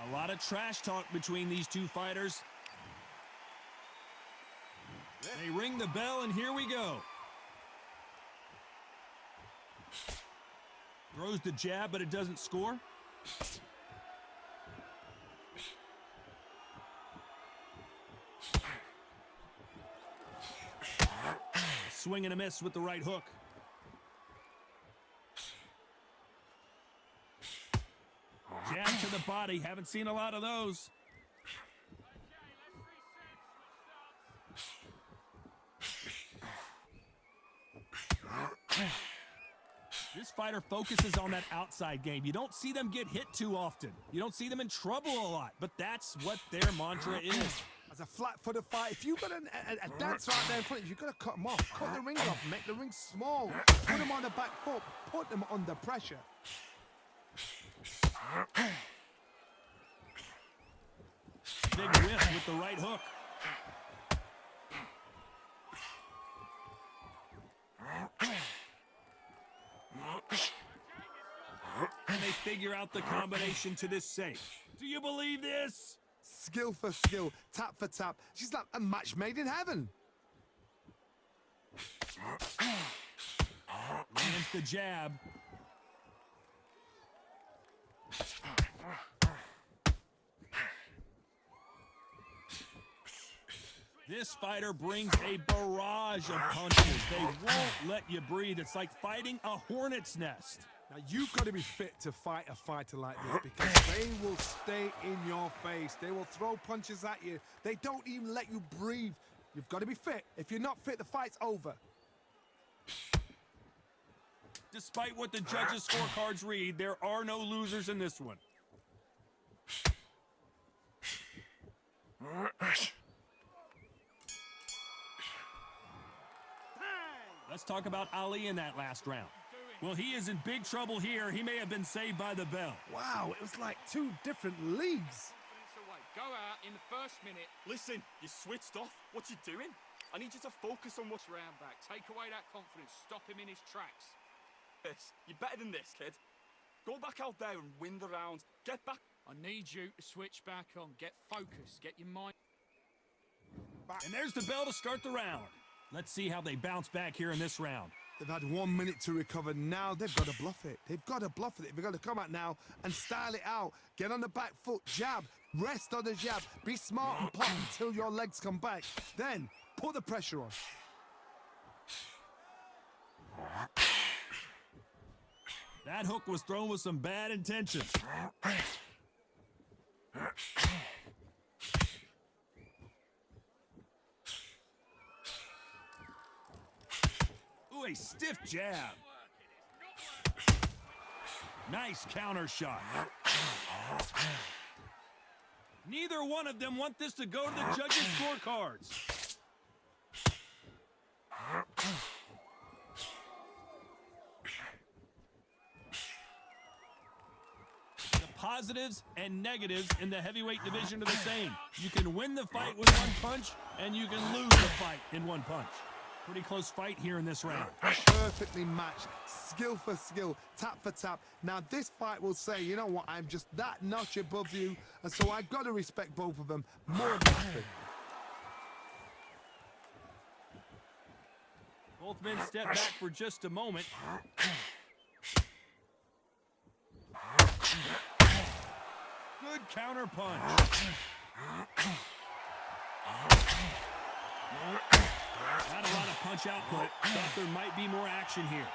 A lot of trash talk between these two fighters. They ring the bell, and here we go. Throws the jab, but it doesn't score. Swing and a miss with the right hook. Jab to the body. Haven't seen a lot of those. This fighter focuses on that outside game. You don't see them get hit too often. You don't see them in trouble a lot, but that's what their mantra is. As a flat-footed fight, if you've got a dancer out there in front of you, you've got to cut them off. Cut the ring off, make the ring small. Put them on the back foot, put them under pressure. Big whiff with the right hook. And they figure out the combination to this safe. Do you believe this? Skill for skill, tap for tap. She's like a match made in heaven. Lands the jab. This fighter brings a barrage of punches. They won't let you breathe. It's like fighting a hornet's nest. Now, you've got to be fit to fight a fighter like this because they will stay in your face. They will throw punches at you. They don't even let you breathe. You've got to be fit. If you're not fit, the fight's over. Despite what the judges' scorecards read, there are no losers in this one. Let's talk about Ali in that last round. Well, he is in big trouble here. He may have been saved by the bell. Wow, it was like two different leagues. Go out in the first minute. Listen, you switched off. What you doing? I need you to focus on what's Round back. Take away that confidence. Stop him in his tracks. this. You're better than this, kid. Go back out there and win the round. Get back. I need you to switch back on. Get focused. Get your mind back. And there's the bell to start the round. Let's see how they bounce back here in this round. They've had 1 minute to recover. Now they've got to bluff it. They've got to bluff it. They've got to come out now and style it out. Get on the back foot, jab, rest on the jab. Be smart and pop until your legs come back. Then put the pressure on. That hook was thrown with some bad intentions. Ooh, a stiff jab. Nice counter shot. Neither one of them want this to go to the judges' scorecards. The positives and negatives in the heavyweight division are the same. You can win the fight with one punch, and you can lose the fight in one punch. Pretty close fight here in this round. Perfectly matched, skill for skill, tap for tap. Now this fight will say, you know what, I'm just that notch above you, and so I've got to respect both of them more than anything. Both men step back for just a moment. Good counter punch. Not a lot of punch output. Thought there might be more action here.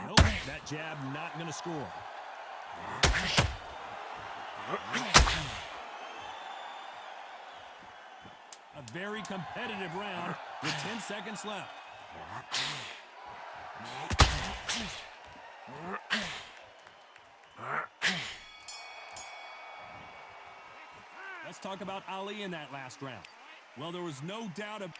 Nope, that jab not going to score. A very competitive round with 10 seconds left. Let's talk about Ali in that last round. Well, there was no doubt of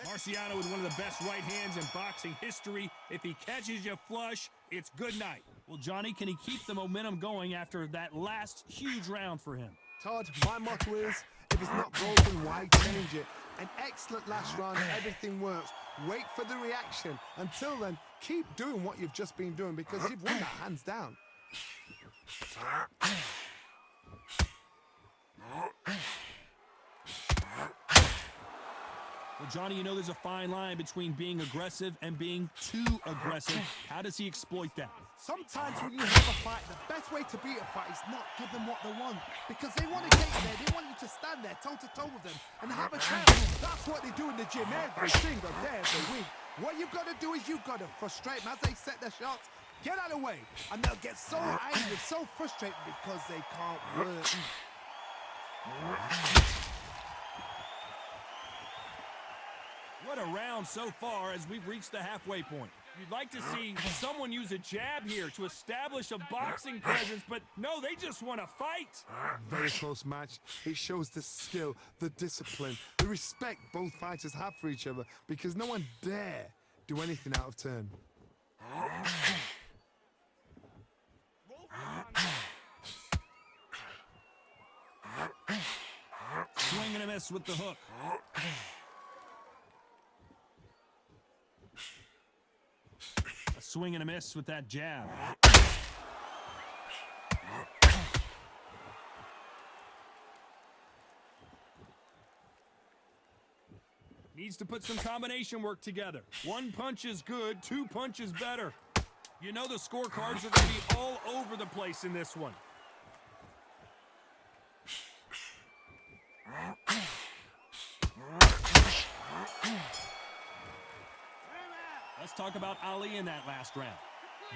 Marciano with one of the best right hands in boxing history. If he catches you flush, it's good night. Well, Johnny, can he keep the momentum going after that last huge round for him? Todd, my motto is, If it's not broken, why change it? An excellent last round, everything works. Wait for the reaction. Until then, keep doing what you've just been doing because you've won that hands down. Well, Johnny, you know there's a fine line between being aggressive and being too aggressive. How does he exploit that? Sometimes when you have a fight, the best way to beat a fight is not give them what they want. Because they want to get you there, they want you to stand there toe-to-toe with them and have a chance. That's what they do in the gym every single day of the week. What you've got to do is you've got to frustrate them as they set their shots. Get out of the way. And they'll get so angry, so frustrated because they can't work. What a round so far as we've reached the halfway point. You'd like to see someone use a jab here to establish a boxing presence, but no, they just want to fight. Very close match. It shows the skill, the discipline, the respect both fighters have for each other because no one dare do anything out of turn. Swing and a miss with the hook. A swing and a miss with that jab. Needs to put some combination work together. One punch is good, two punches better. You know the scorecards are going to be all over the place in this one. Let's talk about Ali in that last round.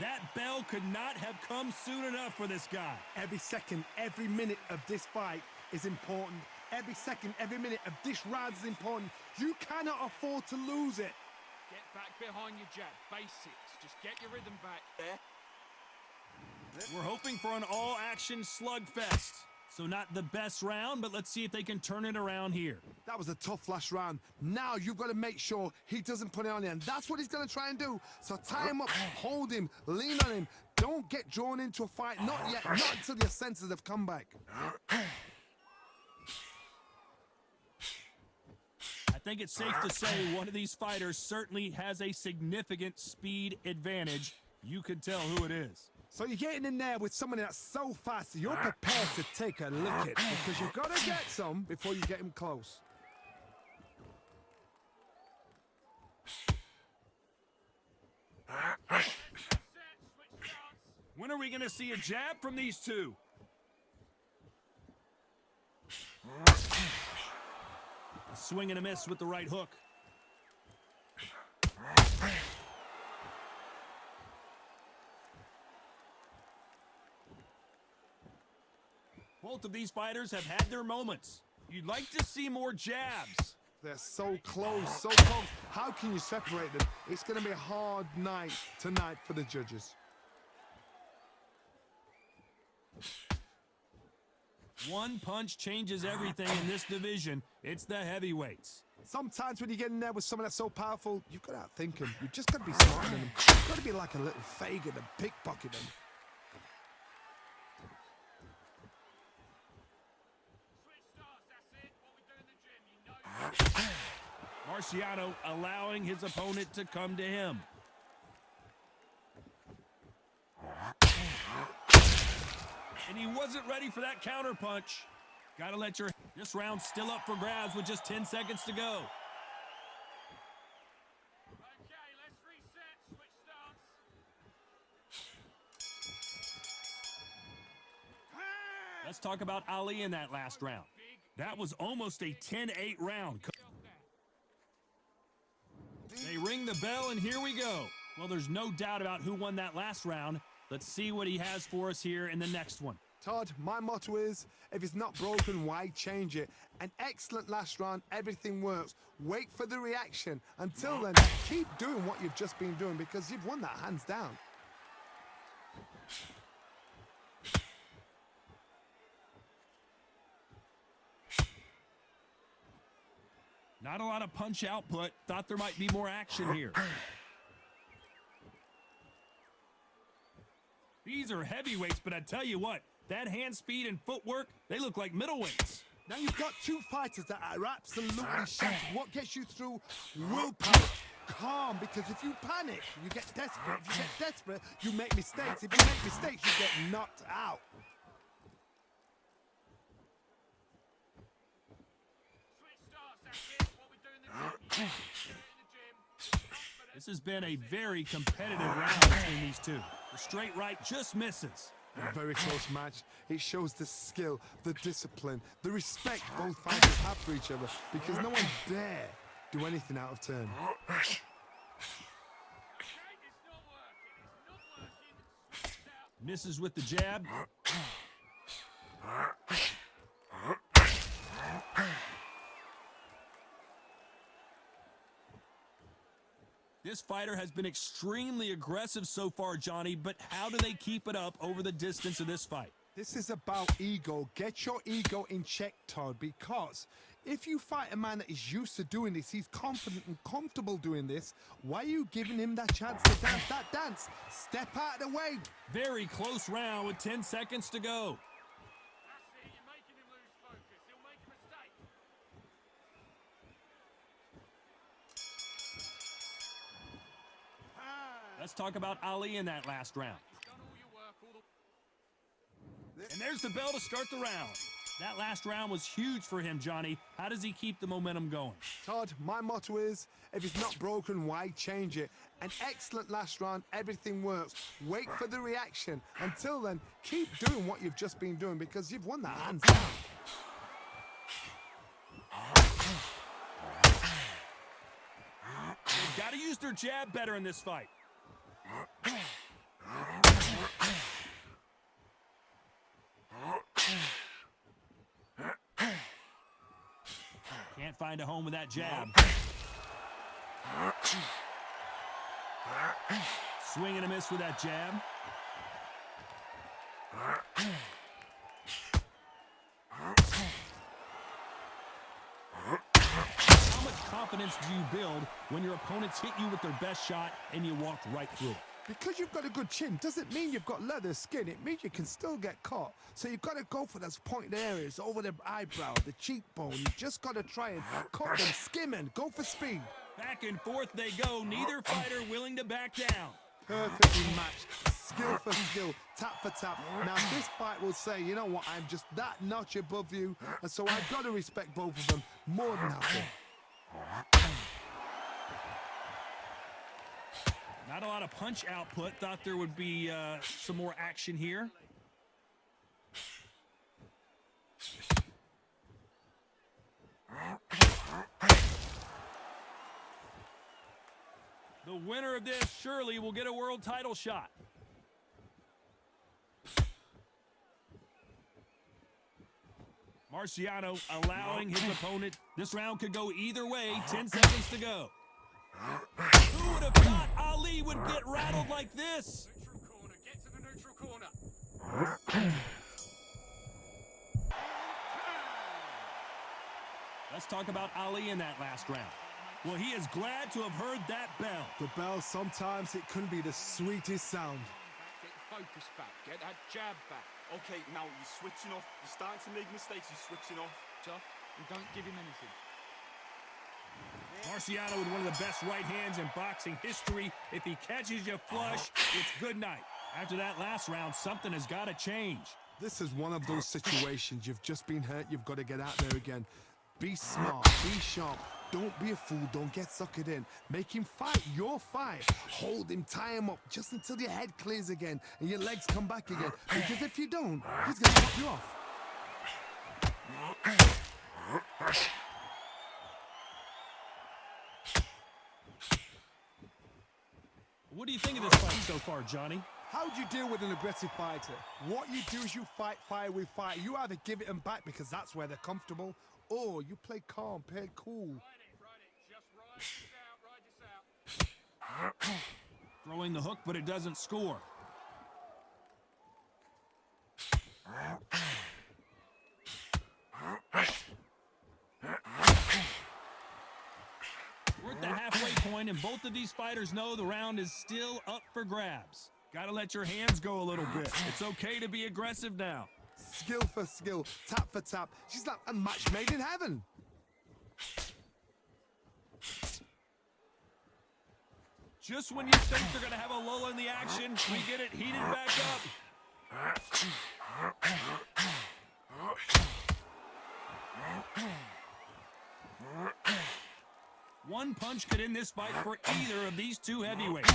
That bell could not have come soon enough for this guy. Every second, every minute of this fight is important. Every second, every minute of this round is important. You cannot afford to lose it. Get back behind your jab. Basics. Just get your rhythm back. We're hoping for an all-action slugfest. So not the best round, but let's see if they can turn it around here. That was a tough last round. Now you've got to make sure he doesn't put it on you, and that's what he's going to try and do. So tie him up, hold him, lean on him. Don't get drawn into a fight. Not yet. Not until your senses have come back. I think it's safe to say one of these fighters certainly has a significant speed advantage. You can tell who it is. So you're getting in there with someone that's so fast, you're prepared to take a lick at because you've got to get some before you get him close. When are we going to see a jab from these two? A swing and a miss with the right hook. Both of these fighters have had their moments. You'd like to see more jabs. They're so close, so close. How can you separate them? It's going to be a hard night tonight for the judges. One punch changes everything in this division. It's the heavyweights. Sometimes when you get in there with someone that's so powerful, you've got to outthink them. You've just got to be smarter than them. You've got to be like a little Fagin and pickpocket them. Marciano allowing his opponent to come to him. And he wasn't ready for that counter punch. Gotta let your... This round's still up for grabs with just 10 seconds to go. Okay, let's reset. Switch stance. Let's talk about Ali in that last round. That was almost a 10-8 round. They ring the bell, and here we go. Well, there's no doubt about who won that last round. Let's see what he has for us here in the next one. Todd, my motto is, if it's not broken, why change it? An excellent last round, everything works. Wait for the reaction. Until then, keep doing what you've just been doing because you've won that hands down. Not a lot of punch output. Thought there might be more action here. These are heavyweights, but I tell you what, that hand speed and footwork, they look like middleweights. Now you've got two fighters that are absolutely shattered. What gets you through? Willpower. Calm, because if you panic, you get desperate. If you get desperate, you make mistakes. If you make mistakes, you get knocked out. Switch starts, that's it. What we do in the gym. This has been a very competitive round between these two. The straight right just misses. A very close match. It shows the skill, the discipline, the respect both fighters have for each other, because no one dare do anything out of turn. It's not working. Switch out. Misses with the jab. This fighter has been extremely aggressive so far, Johnny, but how do they keep it up over the distance of this fight? This is about ego. Get your ego in check, Todd, because if you fight a man that is used to doing this, he's confident and comfortable doing this, why are you giving him that chance to dance that dance? Step out of the way. Very close round with 10 seconds to go. That's it. You're making him lose focus. He'll make a mistake. Let's talk about Ali in that last round. You've done all your work, all the... And there's the bell to start the round. That last round was huge for him, Johnny. How does he keep the momentum going? Todd, my motto is, if it's not broken, why change it? An excellent last round, everything works. Wait for the reaction. Until then, keep doing what you've just been doing, because you've won that hands down. They've got to use their jab better in this fight. Can't find a home with that jab. Swing and a miss with that jab. How much confidence do you build when your opponents hit you with their best shot and you walked right through it? Because you've got a good chin doesn't mean you've got leather skin. It means you can still get caught. So you've got to go for those pointed areas, over the eyebrow, the cheekbone. You've just got to try and cut them, skimming, go for speed. Back and forth they go, neither fighter willing to back down. Perfectly matched, skill for skill, tap for tap. Now this fight will say, you know what, I'm just that notch above you, and so I've got to respect both of them more than that. Not a lot of punch output. Thought there would be some more action here. The winner of this surely will get a world title shot. Marciano allowing his opponent. This round could go either way. 10 seconds to go. Who would have thought Ali would get rattled like this? Neutral corner. Get to the neutral corner. Let's talk about Ali in that last round. Well, he is glad to have heard that bell. The bell, sometimes it can be the sweetest sound. Get your focus back. Get that jab back. Okay, now you're switching off. You're starting to make mistakes. You're switching off. Tough. And don't give him anything. Marciano with one of the best right hands in boxing history. If he catches you flush, it's good night. After that last round, something has got to change. This is one of those situations. You've just been hurt. You've got to get out there again. Be smart. Be sharp. Don't be a fool. Don't get suckered in. Make him fight your fight. Hold him. Tie him up just until your head clears again and your legs come back again. Because if you don't, he's going to knock you off. What do you think of this fight so far, Johnny? How do you deal with an aggressive fighter? What you do is you fight fire with fire. You either give it them back because that's where they're comfortable, or you play calm, play cool. Ride it. Just ride this out. Throwing the hook, but it doesn't score. We're at the halfway point, and both of these fighters know the round is still up for grabs. Gotta let your hands go a little bit. It's okay to be aggressive now. skill for skill, tap for tap. She's like a match made in heaven. Just when you think they're going to have a lull in the action, we get it heated back up. One punch could end this fight for either of these two heavyweights.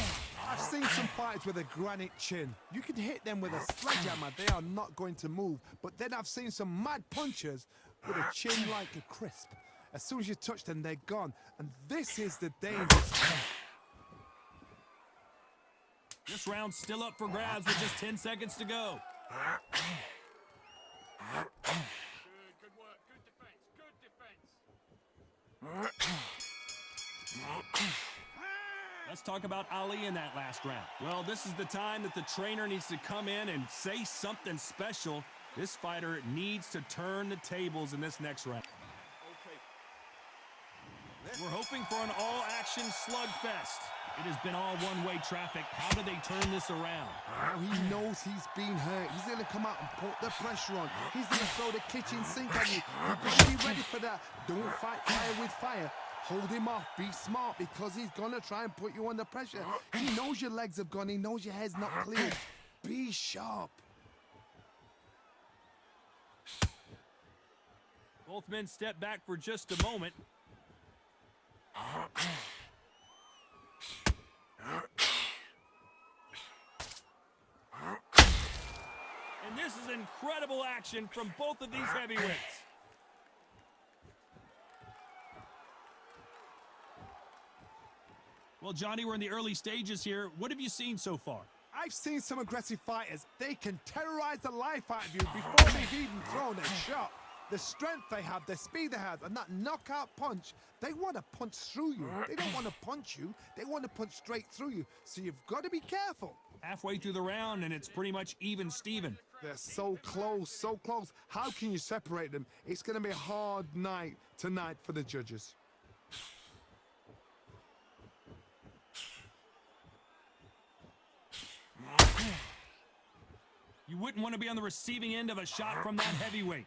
I've seen some fighters with a granite chin. You can hit them with a sledgehammer, they are not going to move. But then I've seen some mad punchers with a chin like a crisp. As soon as you touch them, they're gone. And this is the dangerous part. This round's still up for grabs with just 10 seconds to go. Good work. Good defense. Good defense. Let's talk about Ali in that last round. Well, this is the time that the trainer needs to come in and say something special. This fighter needs to turn the tables in this next round. Okay. We're hoping for an all-action slugfest. It has been all one-way traffic. How do they turn this around? Now he knows he's been hurt. He's going to come out and put the pressure on. He's going to throw the kitchen sink at you. You've got to be ready for that. Don't fight fire with fire. Hold him off. Be smart because he's going to try and put you under pressure. He knows your legs have gone. He knows your head's not clear. Be sharp. Both men step back for just a moment. And this is incredible action from both of these heavyweights. Well, Johnny, we're in the early stages here. What have you seen so far? I've seen some aggressive fighters. They can terrorize the life out of you before they've even thrown a shot. The strength they have, the speed they have, and that knockout punch, they want to punch through you. They don't want to punch you. They want to punch straight through you. So you've got to be careful. Halfway through the round, and it's pretty much even Steven. They're so close, so close. How can you separate them? It's going to be a hard night tonight for the judges. You wouldn't want to be on the receiving end of a shot from that heavyweight.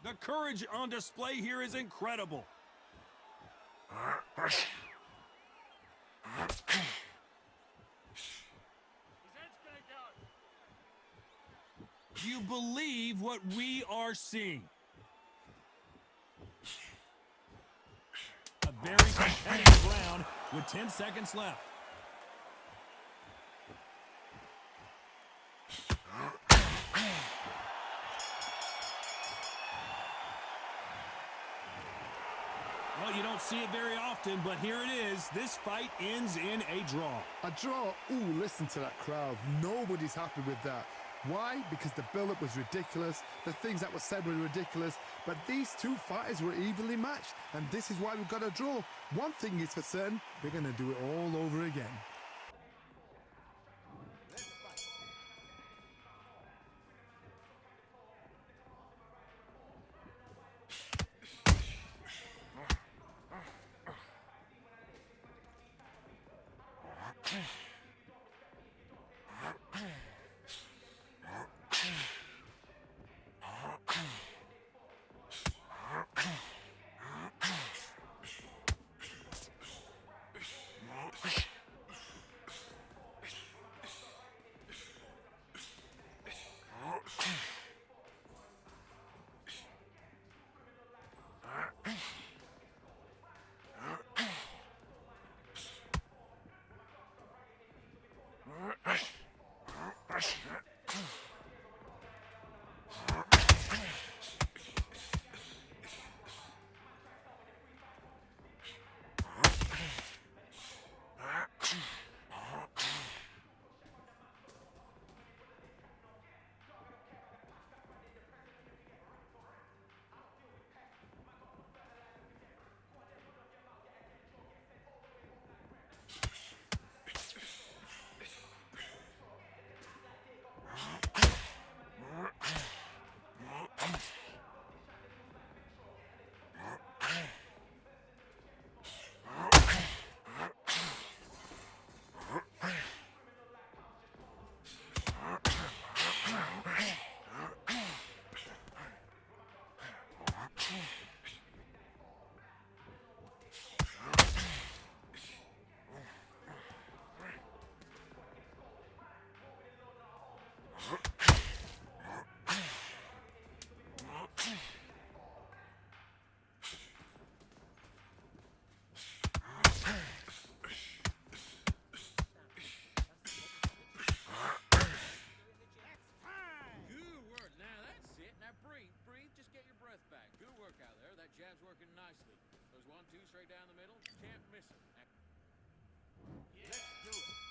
The courage on display here is incredible. His head's gonna go. Do you believe what we are seeing? A very competitive round with 10 seconds left. Well, you don't see it very often, but here it is. This fight ends in a draw. A draw? Ooh, listen to that crowd. Nobody's happy with that. Why? Because the build-up was ridiculous. The things that were said were ridiculous. But these two fighters were evenly matched. And this is why we've got a draw. One thing is for certain, we're going to do it all over again. straight down the middle. Can't miss it. Let's do it.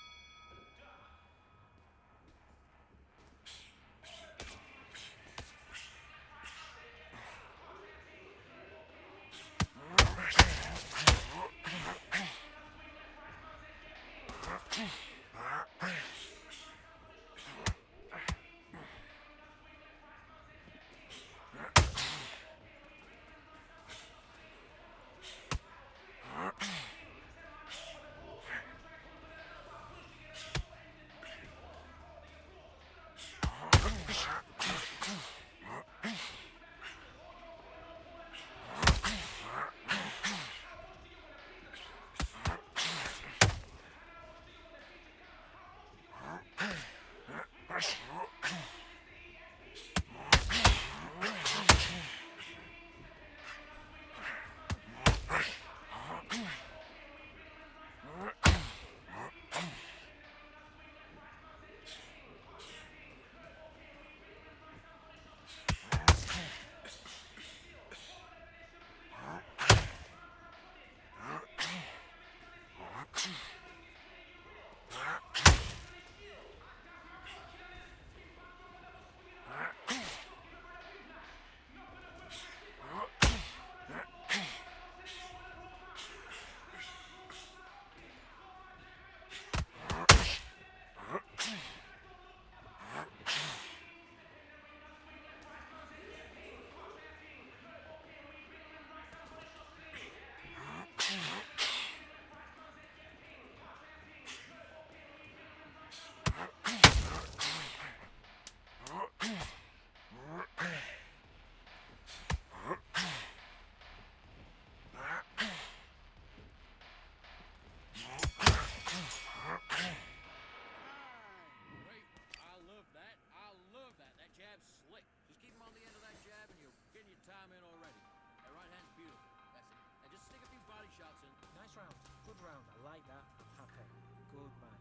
Time in already. That right hand's beautiful. That's it. And just stick a few body shots in. Nice round. Good round. I like that. I'm happy. Good man.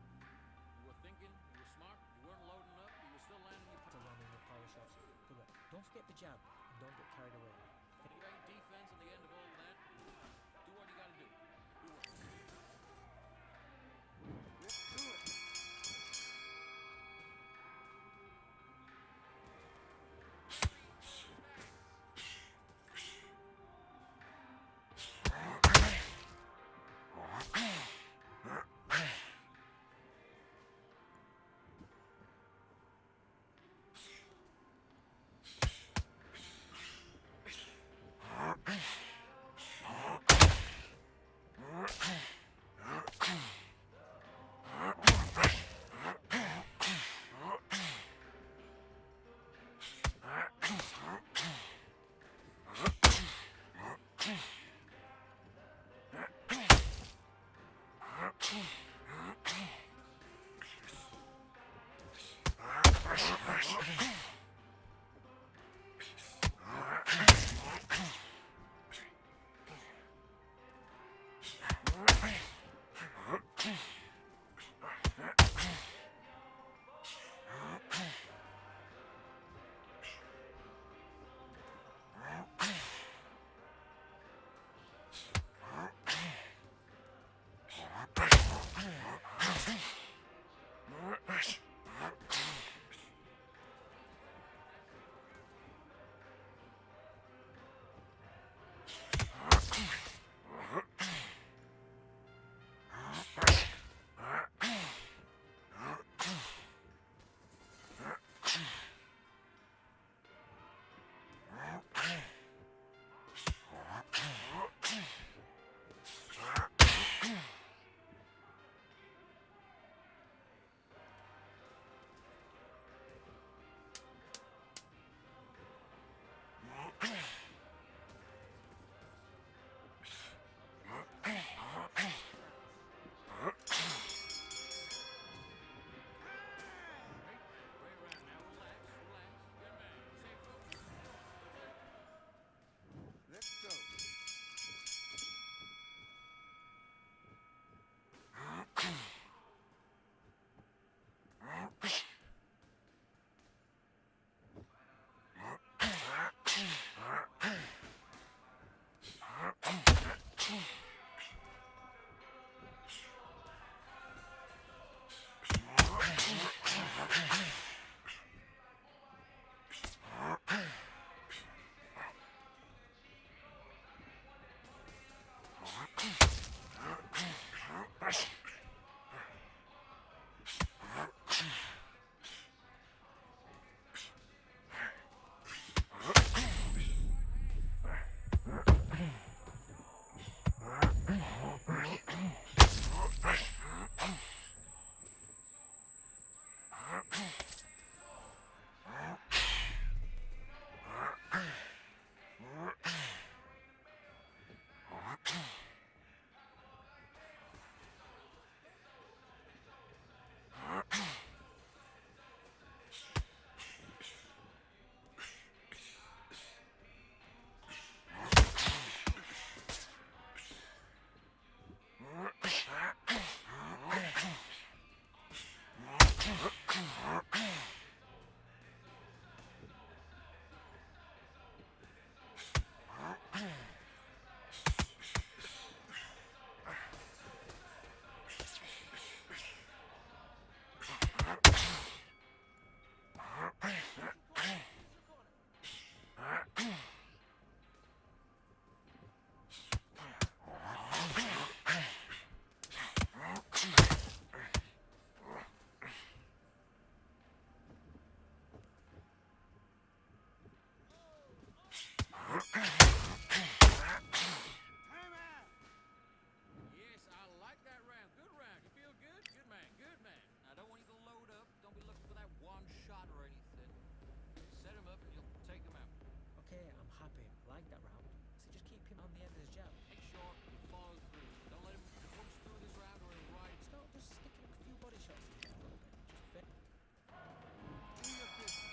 You were thinking, you were smart, you weren't loading up, you were still landing your Still landing the power shots. Good work. Don't forget the jab and don't get carried away. great defense at the end of all of that. Do what you gotta do. Good work. Let's do it. okay, I'm happy. I like that round. So just keep him on the end of his jab. Make sure you follow through. Don't let him punch through this round or he'll ride. Start just sticking a few body shots in there a little bit. Just fit. Do your business.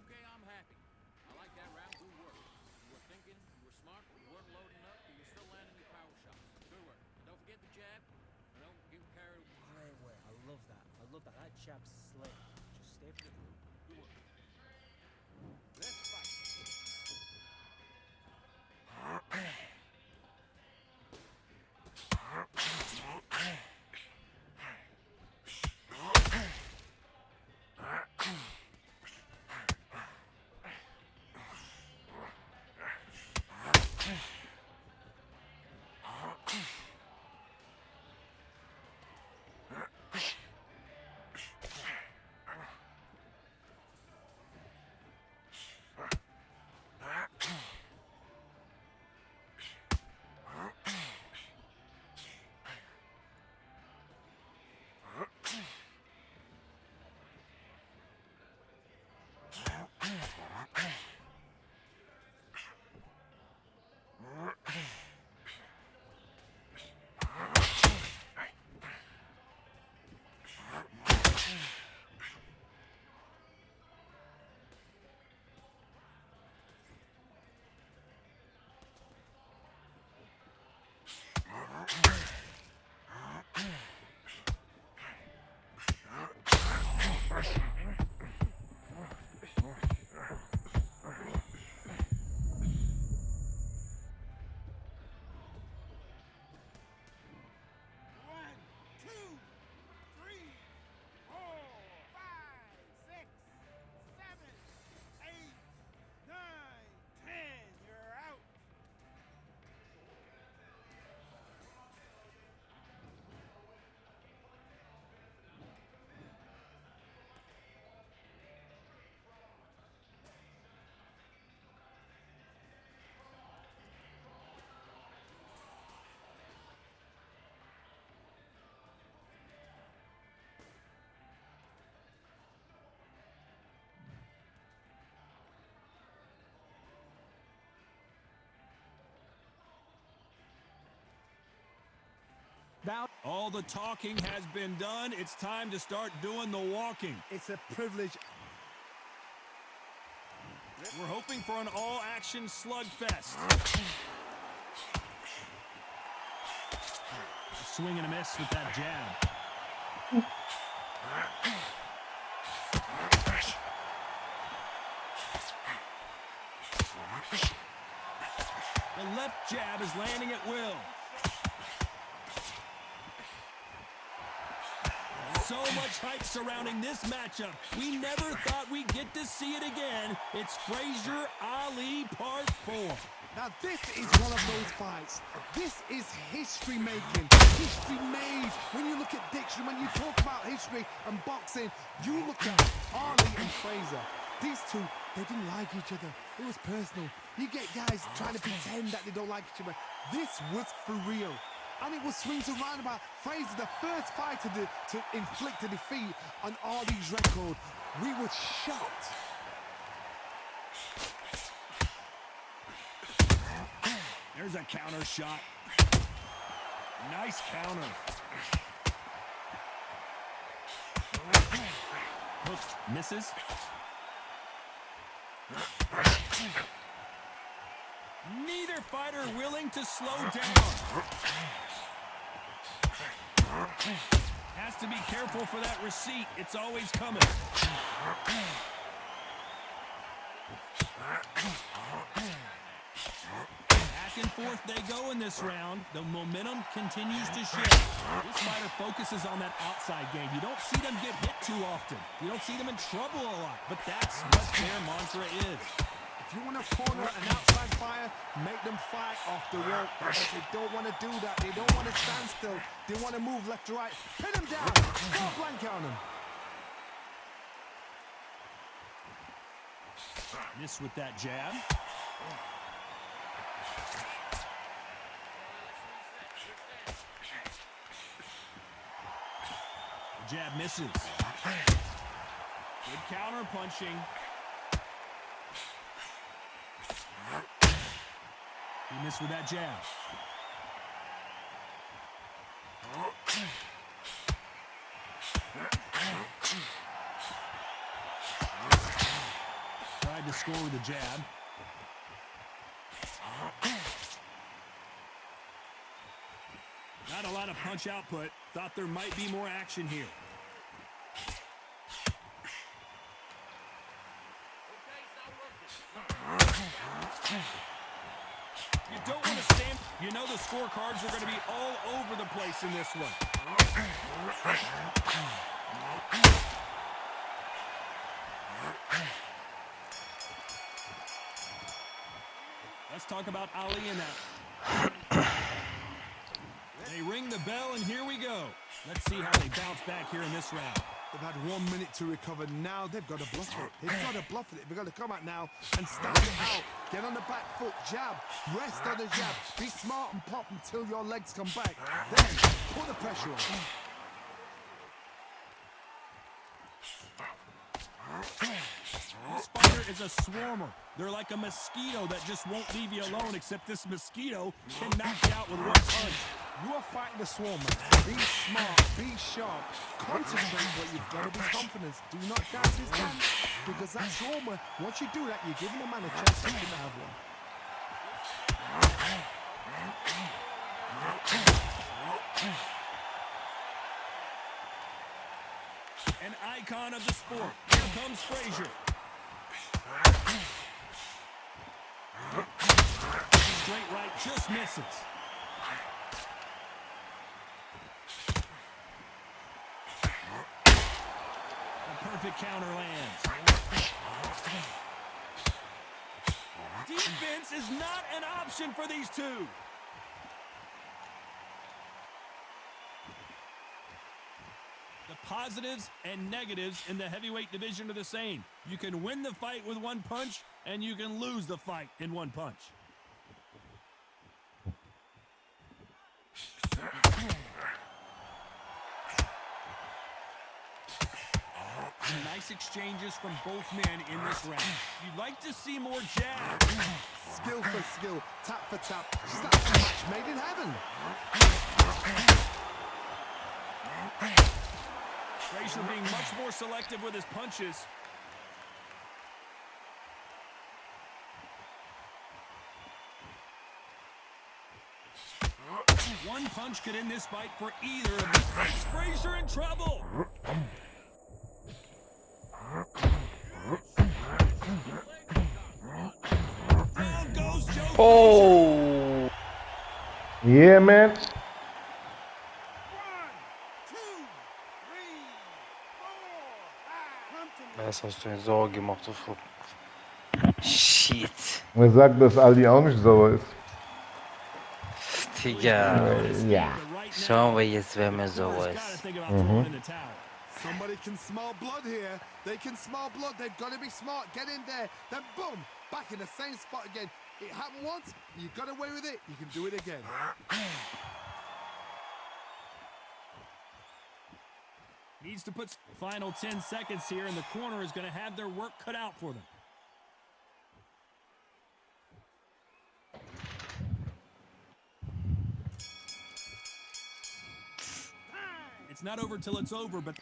Okay, I'm happy. I like that round. Good work. You were thinking, you were smart, you weren't loading up, but you're still landing your power shots. Good work. And don't forget the jab. And don't get carried away. Great work. I love that. I love that. That jab's slick. Just stay for the... Good work. Let's fight. All the talking has been done. It's time to start doing the walking. It's a privilege. We're hoping for an all-action slugfest. A swing and a miss with that jab. The left jab is landing at will. So much hype surrounding this matchup. We never thought we'd get to see it again. It's Frazier Ali Part 4. Now this is one of those fights. This is history making. History made. When you look at dictionary, when you talk about history and boxing, you look at Ali and Frazier. These two, they didn't like each other. It was personal. You get guys trying to pretend that they don't like each other. This was for real. And it was swings and roundabout. Frazier, the first fighter to inflict a defeat on Ali's record. We were shocked. There's a counter shot. Nice counter. Hooked, misses. Neither fighter willing to slow down. Has to be careful for that receipt. It's always coming. Back and forth they go in this round. The momentum continues to shift. This fighter focuses on that outside game. You don't see them get hit too often. You don't see them in trouble a lot. But that's what their mantra is. If you want to corner an outside fire, make them fight off the rope. But they don't want to do that. They don't want to stand still. They want to move left to right. Pin them down. Go blank on them. Miss with that jab. The jab misses. Good counter punching. He missed with that jab. Tried to score with a jab. Not a lot of punch output. Thought there might be more action here. You don't want to stand. You know the scorecards are going to be all over the place in this one. Let's talk about Ali and that. They ring the bell, and here we go. Let's see how they bounce back here in this round. They've had 1 minute to recover. Now they've got to bluff it. They've got to bluff it. They've got to come out now and start it out. Get on the back foot, jab, rest on the jab. Be smart and pop until your legs come back. Then put the pressure on. This fighter is a swarmer. They're like a mosquito that just won't leave you alone, except this mosquito can knock you out with one punch. You are fighting the swarmer. Be smart, be sharp, concentrate, but you've got to be confident. Do not dance his dance, because that swarmer, once you do that, you're giving a man a chance to have one. An icon of the sport. Here comes Frazier. Straight right just misses. A perfect counter lands. Defense is not an option for these two. The positives and negatives in the heavyweight division are the same. You can win the fight with one punch, and you can lose the fight in one punch. Nice exchanges from both men in this round. You'd like to see more jabs. Skill for skill, tap for tap. That's a match made in heaven. Frazier being much more selective with his punches. One punch could end this fight for either of these. Frazier in trouble. Down goes Joe. Oh, yeah, man. Das hast du dir Sorge gemacht, so Shit. Man sagt, dass Ali auch nicht sauer ist. Digga. Ja. Schauen wir jetzt, wer mir sauer ist. Somebody can smell blood here. They can smell blood. They've got to be smart. Get in there. Then boom, back in the same spot again. It happened once. You got away with it. You can do it again. Needs to put final 10 seconds here, and the corner is going to have their work cut out for them. It's not over till it's over, but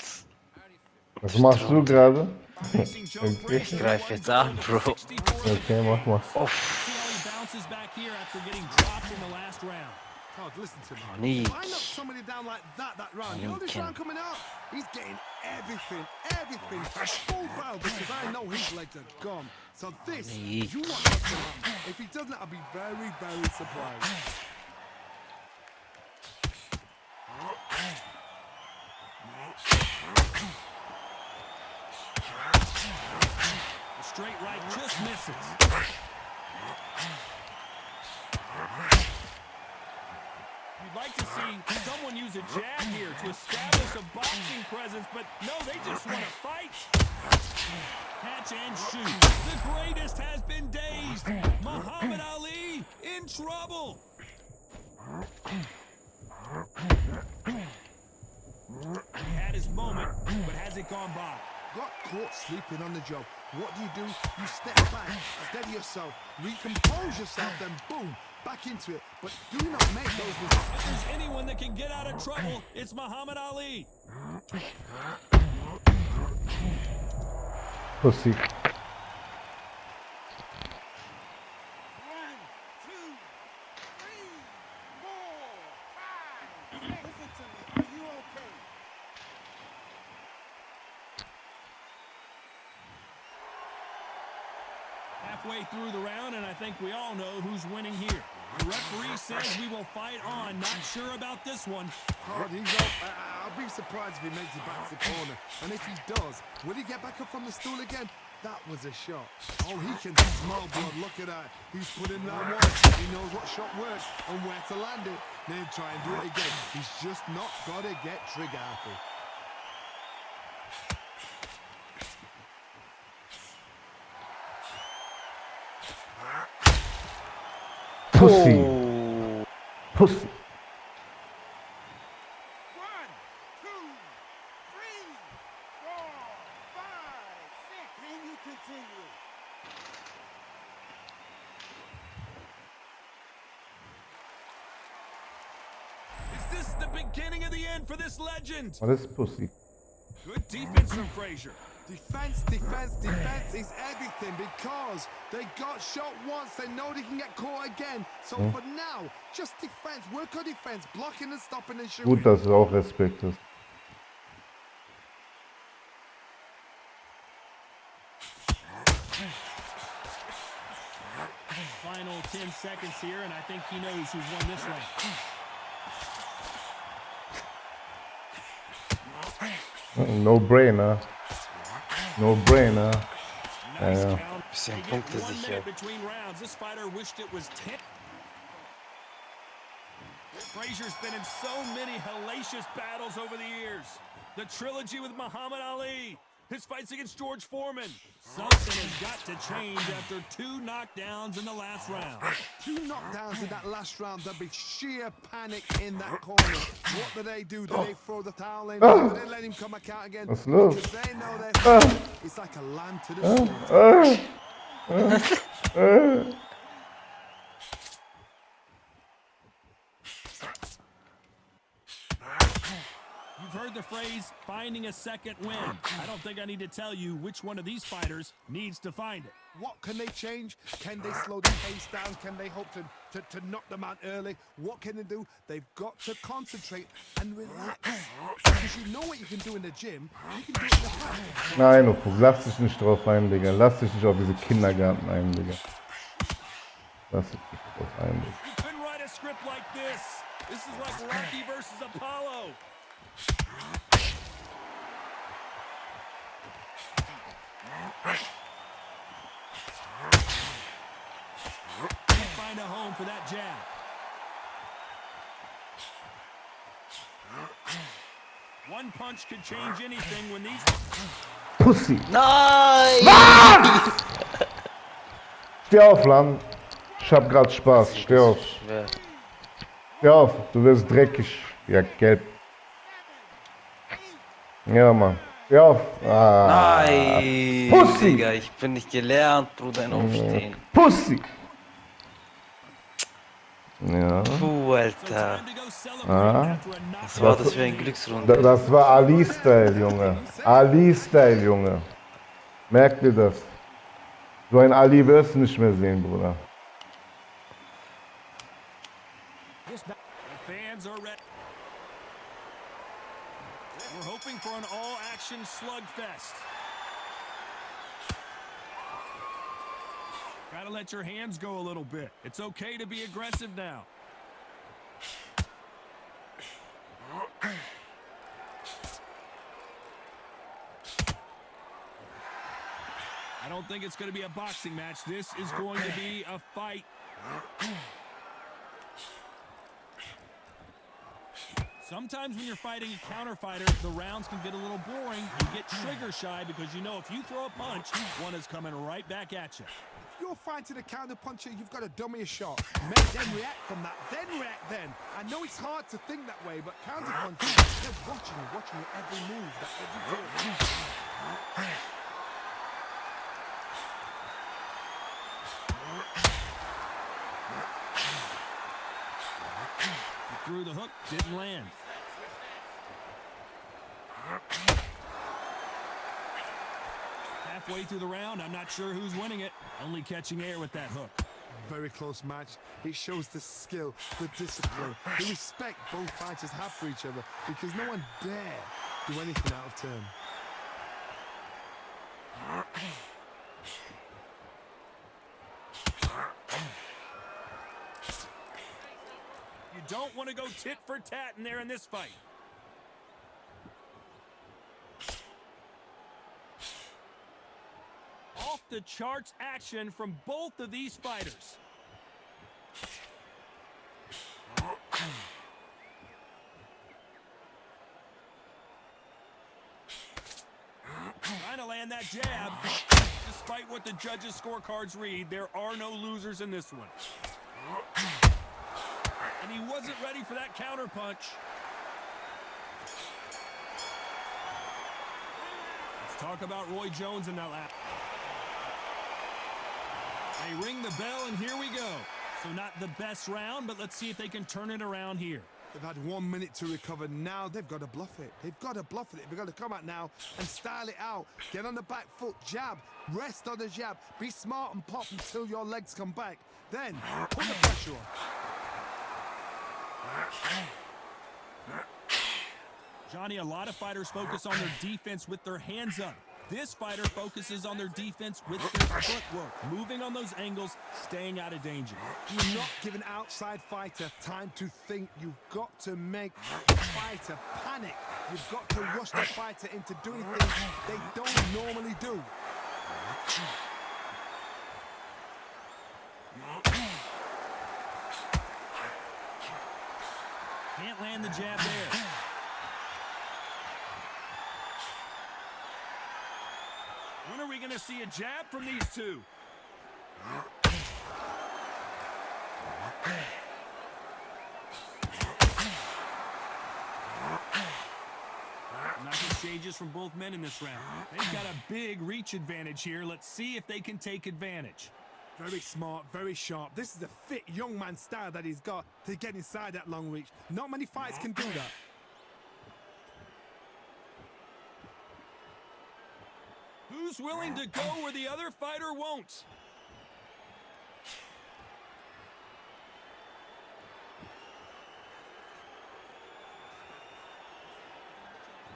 Was machst du gerade? facing Joe Okay. Frazier, Greif one jetzt goal an, into Bro. 64 Okay, mach mal. See how he bounces back here after getting dropped in the last round. Todd, listen to me. Nick. If I knock somebody down like that round, you know this Nick. round coming up? He's getting everything at full barrel because I know his legs are gone. So this, Nick. you want that to happen. If he doesn't, I'll be very, very surprised. The straight right just misses. You'd like to see someone use a jab here to establish a boxing presence, but no, they just want to fight. Catch and shoot. The greatest has been dazed. Muhammad Ali in trouble. He had his moment, but has it gone by? Got caught sleeping on the job. What do? You step back, steady yourself, recompose yourself, then boom, back into it. But do not make those mistakes. If there's anyone that can get out of trouble, it's Muhammad Ali. Pussy. 1, 2, 3, 4, 5, 6. Listen to me. Are you okay? Halfway through the round, and I think we all know who's winning here. The referee says we will fight on. Not sure about this one. God, I'll be surprised if he makes it back to the corner. And if he does, will he get back up from the stool again? That was a shot. Oh, he can smell blood. Look at that. He's putting that one. He knows what shot works and where to land it. Then try and do it again. He's just not got to get trigger happy. Pussy. Oh. Pussy. 1, 2, 3, 4, 5, 6. Can you continue? Is this the beginning of the end for this legend? What is pussy? Good defense from Frazier. Defense is everything because they got shot once. They know they can get caught again. So for now, just defense. Work on defense. Blocking and stopping and shooting. Gut, dass es auch Respekt ist. Final 10 seconds here, and I think he knows who's won this round. No brainer. No brainer. Nice Ja. count. Bisschen They get Punkte 1 sicher. minute between rounds. This fighter wished it was 10. Frazier's been in so many hellacious battles over the years. The trilogy with Muhammad Ali, his fights against George Foreman. Something has got to change after 2 knockdowns in the last round. 2 knockdowns in that last round. There'll be sheer panic in that corner. What do they do? Do they throw the towel in? Do they let him come back out again? Was ist los? Because they know they're it's like a lamb to the slaughter. You've heard the phrase, finding a second win. I don't think I need to tell you which one of these fighters needs to find it. What can they change? Can they slow the pace down? Can they hope to knock them out early? What can they do? They've got to concentrate and relax. Because you know what you can do in the gym, you can do it in the fight. Nein, lass dich nicht drauf ein, Digga. Lass dich nicht auf diese Kindergarten ein, Digga. Lass dich nicht drauf ein, Digga. You couldn't write a script like this. This is like Rocky versus Apollo. Can't find a home for that jab. One punch could change anything when these... Pussy. Nein! Steh auf, Lan. Ich hab grad Spaß. Steh auf. Schwer. Steh auf. Du wirst dreckig. Ja, gelb. Ja, Mann. Steh auf. Ah. Nein! Pussy. Digga, ich bin nicht gelernt, Bruder, in Aufstehen. Pussy. Ja. Puh, So Alter. time to go celebrate Ah. after a Was war knockout das für win ein here. Glücksrunde? Das war Ali-Style, Junge. Ali-Style, Junge. Merkt ihr das? So ein Ali wirst du nicht mehr sehen, Bruder. This back. The fans are ready. We're hoping for an all-action slugfest. Gotta let your hands go a little bit. It's okay to be aggressive now. I don't think it's going to be a boxing match. This is going to be a fight. Sometimes when you're fighting a counter fighter, the rounds can get a little boring. You get trigger shy because you know if you throw a punch, one is coming right back at you. If you're fighting a counter puncher, you've got to dummy a shot. Make them react from that, then react then. I know it's hard to think that way, but counter punching, they're watching your every move, that every move. Threw the hook, didn't land. Halfway through the round, I'm not sure who's winning it. Only catching air with that hook. Very close match. It shows the skill, the discipline, the respect both fighters have for each other because no one dare do anything out of turn. You don't want to go tit for tat in there in this fight. Off the charts action from both of these fighters. Trying to land that jab. Despite what the judges' scorecards read, there are no losers in this one. And he wasn't ready for that counter punch. Let's talk about Roy Jones in that lap. They ring the bell, and here we go. So not the best round, but let's see if they can turn it around here. They've had 1 minute to recover. Now they've got to bluff it. They've got to bluff it. They've got to come out now and style it out. Get on the back foot, jab, rest on the jab. Be smart and pop until your legs come back. Then put the pressure on. Johnny, a lot of fighters focus on their defense with their hands up. This fighter focuses on their defense with their footwork, moving on those angles, staying out of danger. Do not give an outside fighter time to think. You've got to make the fighter panic. You've got to rush the fighter into doing things they don't normally do. Can't land the jab there. When are we going to see a jab from these two? Nice exchanges from both men in this round. They've got a big reach advantage here. Let's see if they can take advantage. Very smart, very sharp. This is a fit young man style that he's got to get inside that long reach. Not many fights can do that. Who's willing to go where the other fighter won't?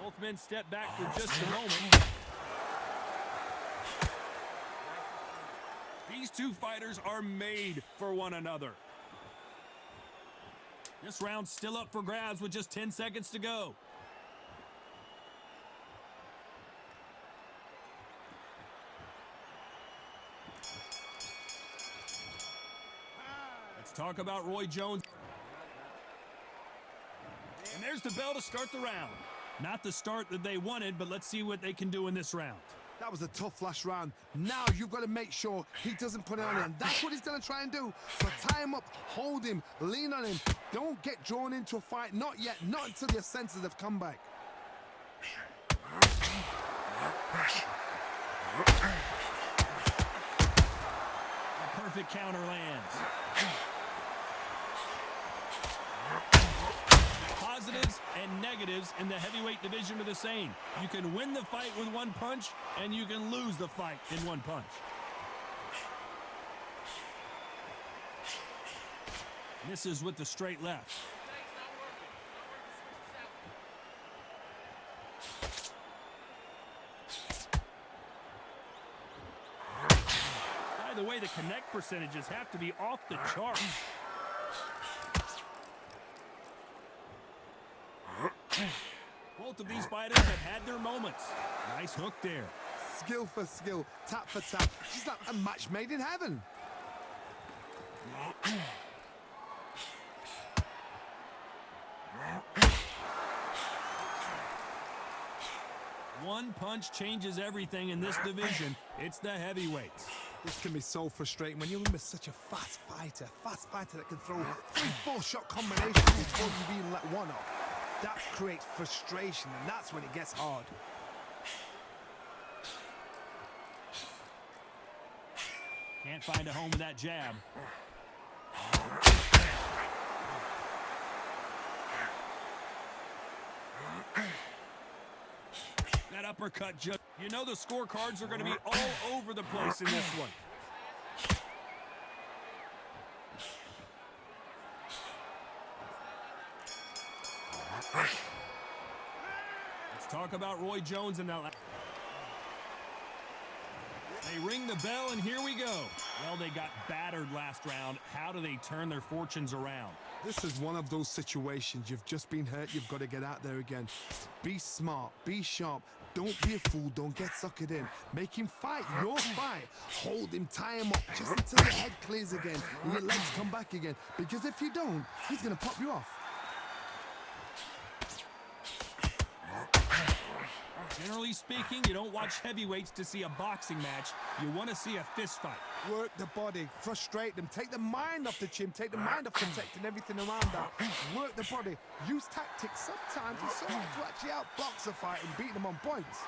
Both men step back for just a moment. These two fighters are made for one another. This round's still up for grabs with just 10 seconds to go. Let's talk about Roy Jones. And there's the bell to start the round. Not the start that they wanted, but let's see what they can do in this round. That was a tough last round. Now you've got to make sure he doesn't put it on him. That's what he's going to try and do. So tie him up, hold him, lean on him. Don't get drawn into a fight. Not yet. Not until your senses have come back. A perfect counter lands. narratives in the heavyweight division are the same. You can win the fight with one punch, and you can lose the fight in one punch. Misses with the straight left. By the way, the connect percentages have to be off the charts. Both of these fighters have had their moments. Nice hook there. Skill for skill, tap for tap. She's like a match made in heaven. One punch changes everything in this division. It's the heavyweights. This can be so frustrating when you're with such a fast fighter that can throw 3-4 shot combinations before you even let one off. That creates frustration, and that's when it gets hard. Can't find a home with that jab. That uppercut just... You know the scorecards are going to be all over the place in this one. Let's talk about Roy Jones and that. They ring the bell, and here we go. Well, they got battered last round. How do they turn their fortunes around? This is one of those situations. You've just been hurt. You've got to get out there again. Be smart. Be sharp. Don't be a fool. Don't get suckered in. Make him fight your fight. Hold him. Tie him up just until your head clears again and your legs come back again. Because if you don't, he's going to pop you off. Generally speaking, you don't watch heavyweights to see a boxing match. You want to see a fist fight. Work the body, frustrate them, take the mind off the chin, take the mind off protecting everything around that. Work the body, use tactics. Sometimes it's so hard to actually outbox a fight and beat them on points.